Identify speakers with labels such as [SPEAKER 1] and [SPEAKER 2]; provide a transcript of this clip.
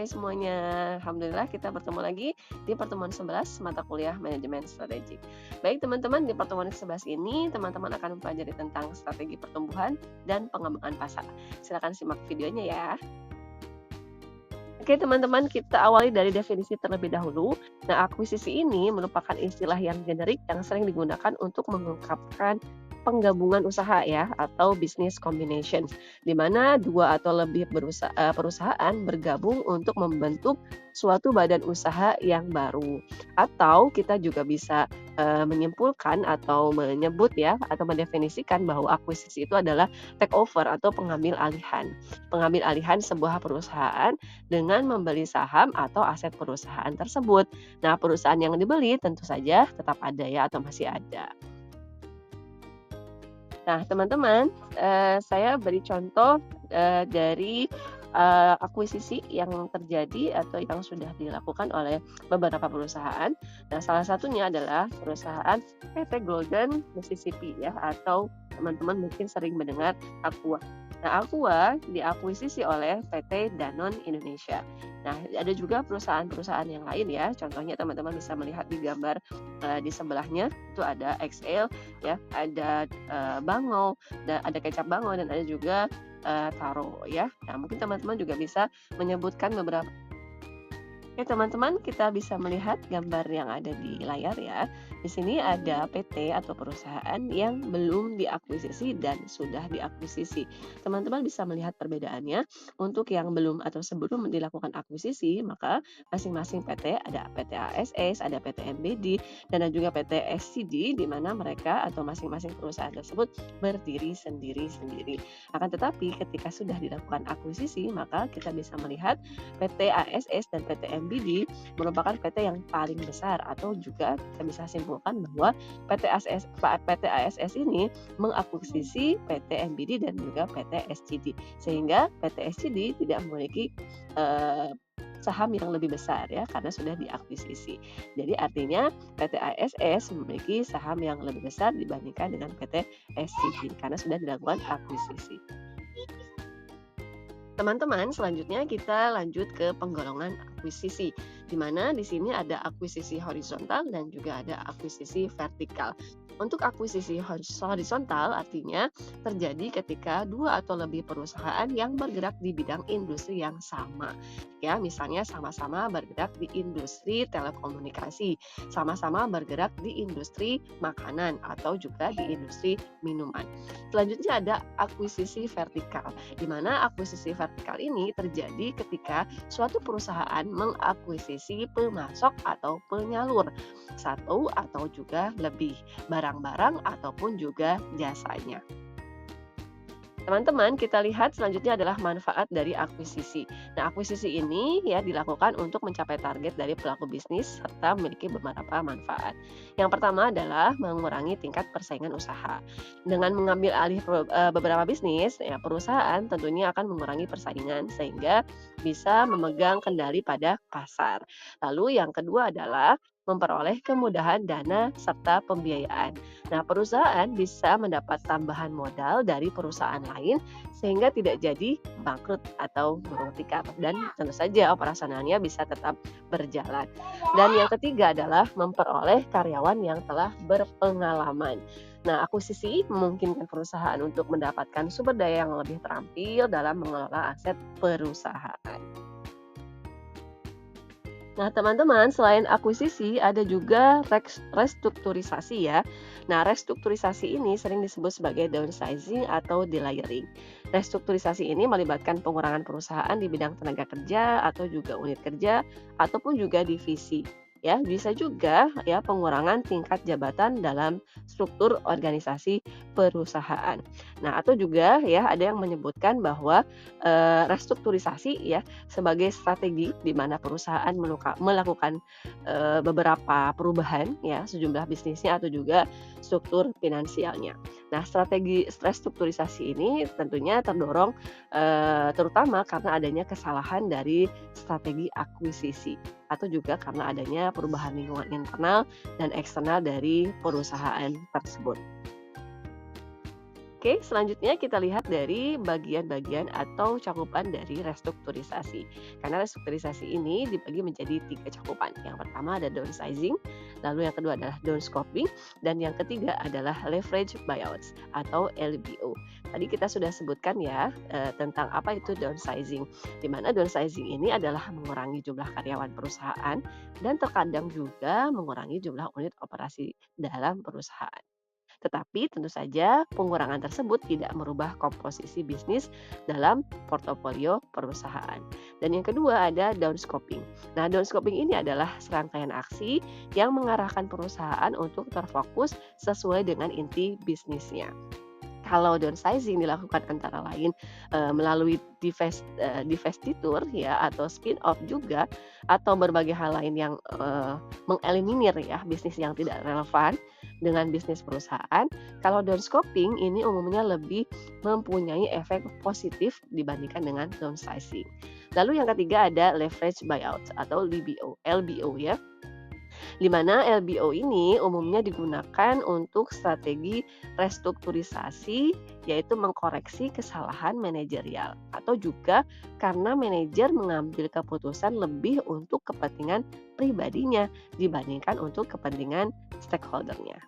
[SPEAKER 1] Hai semuanya, alhamdulillah kita bertemu lagi di pertemuan 11 mata kuliah manajemen strategik. Baik teman-teman, di pertemuan 11 ini teman-teman akan mempelajari tentang strategi pertumbuhan dan pengembangan pasar. Silakan simak videonya ya. Oke teman-teman, kita awali dari definisi terlebih dahulu. Nah, akuisisi ini merupakan istilah yang generik yang sering digunakan untuk mengungkapkan penggabungan usaha ya atau business combination, di mana dua atau lebih perusahaan bergabung untuk membentuk suatu badan usaha yang baru. Atau kita juga bisa menyimpulkan atau menyebut ya atau mendefinisikan bahwa akuisisi itu adalah takeover atau pengambil alihan sebuah perusahaan dengan membeli saham atau aset perusahaan tersebut. Nah, perusahaan yang dibeli tentu saja tetap ada ya atau masih ada. Nah, teman-teman, saya beri contoh, dari, akuisisi yang terjadi atau yang sudah dilakukan oleh beberapa perusahaan. Nah, salah satunya adalah perusahaan PT Golden Mississippi ya, atau teman-teman mungkin sering mendengar Aqua. Nah, Aqua diakuisisi oleh PT Danone Indonesia. Nah, ada juga perusahaan-perusahaan yang lain ya, contohnya teman-teman bisa melihat di gambar, di sebelahnya, itu ada XL ya, ada, Bango, dan ada kecap Bango dan ada juga, taro ya. Nah, mungkin teman-teman juga bisa menyebutkan beberapa. Oke teman-teman, kita bisa melihat gambar yang ada di layar ya. Di sini ada PT atau perusahaan yang belum diakuisisi dan sudah diakuisisi. Teman-teman bisa melihat perbedaannya. Untuk yang belum atau sebelum dilakukan akuisisi, maka masing-masing PT ada PT ASS, ada PT MBD, dan ada juga PT SCD, di mana mereka atau masing-masing perusahaan tersebut berdiri sendiri-sendiri. Akan tetapi ketika sudah dilakukan akuisisi, maka kita bisa melihat PT ASS dan PT MBD merupakan PT yang paling besar atau juga kita bisa simpulkan bahwa PT ASS ini mengakuisisi PT MBD dan juga PT SCD sehingga PT SCD tidak memiliki saham yang lebih besar ya karena sudah diakuisisi. Jadi artinya PT ASS memiliki saham yang lebih besar dibandingkan dengan PT SCD karena sudah dilakukan akuisisi. Teman-teman, selanjutnya kita lanjut ke penggolongan akuisisi, di mana di sini ada akuisisi horizontal dan juga ada akuisisi vertikal. Untuk akuisisi horizontal artinya terjadi ketika dua atau lebih perusahaan yang bergerak di bidang industri yang sama. Ya, misalnya sama-sama bergerak di industri telekomunikasi, sama-sama bergerak di industri makanan atau juga di industri minuman. Selanjutnya ada akuisisi vertikal, di mana akuisisi vertikal ini terjadi ketika suatu perusahaan mengakuisisi pemasok atau penyalur satu atau juga lebih barang-barang ataupun juga jasanya. Teman-teman, kita lihat selanjutnya adalah manfaat dari akuisisi. Nah, akuisisi ini ya dilakukan untuk mencapai target dari pelaku bisnis serta memiliki beberapa manfaat. Yang pertama adalah mengurangi tingkat persaingan usaha. Dengan mengambil alih beberapa bisnis, ya perusahaan tentunya akan mengurangi persaingan sehingga bisa memegang kendali pada pasar. Lalu yang kedua adalah memperoleh kemudahan dana serta pembiayaan. Nah, perusahaan bisa mendapat tambahan modal dari perusahaan lain sehingga tidak jadi bangkrut atau gulung tikar dan tentu saja operasionalnya bisa tetap berjalan. Dan yang ketiga adalah memperoleh karyawan yang telah berpengalaman. Nah, akuisisi memungkinkan perusahaan untuk mendapatkan sumber daya yang lebih terampil dalam mengelola aset perusahaan. Nah, teman-teman, selain akuisisi, ada juga restrukturisasi ya. Nah, restrukturisasi ini sering disebut sebagai downsizing atau delayering. Restrukturisasi ini melibatkan pengurangan perusahaan di bidang tenaga kerja atau juga unit kerja ataupun juga divisi. Ya, bisa juga ya pengurangan tingkat jabatan dalam struktur organisasi perusahaan. Nah, atau juga ya ada yang menyebutkan bahwa restrukturisasi ya sebagai strategi di mana perusahaan melakukan, beberapa perubahan ya, sejumlah bisnisnya atau juga struktur finansialnya. Nah, strategi restrukturisasi ini tentunya terdorong, terutama karena adanya kesalahan dari strategi akuisisi atau juga karena adanya perubahan lingkungan internal dan eksternal dari perusahaan tersebut. Oke, selanjutnya kita lihat dari bagian-bagian atau cakupan dari restrukturisasi. Karena restrukturisasi ini dibagi menjadi 3 cakupan. Yang pertama ada downsizing, lalu yang kedua adalah downscoping, dan yang ketiga adalah leverage buyouts atau LBO. Tadi kita sudah sebutkan ya tentang apa itu downsizing. Di mana downsizing ini adalah mengurangi jumlah karyawan perusahaan dan terkadang juga mengurangi jumlah unit operasi dalam perusahaan. Tetapi tentu saja pengurangan tersebut tidak merubah komposisi bisnis dalam portofolio perusahaan. Dan yang kedua ada downscoping. Nah, downscoping ini adalah serangkaian aksi yang mengarahkan perusahaan untuk terfokus sesuai dengan inti bisnisnya. Kalau downsizing dilakukan antara lain, melalui divestitur ya atau spin-off juga, atau berbagai hal lain yang, mengeliminir ya bisnis yang tidak relevan dengan bisnis perusahaan. Kalau downscoping ini umumnya lebih mempunyai efek positif dibandingkan dengan downsizing. Lalu yang ketiga ada leverage buyout atau LBO ya. Di mana LBO ini umumnya digunakan untuk strategi restrukturisasi, yaitu mengkoreksi kesalahan manajerial, atau juga karena manajer mengambil keputusan lebih untuk kepentingan pribadinya dibandingkan untuk kepentingan stakeholder-nya.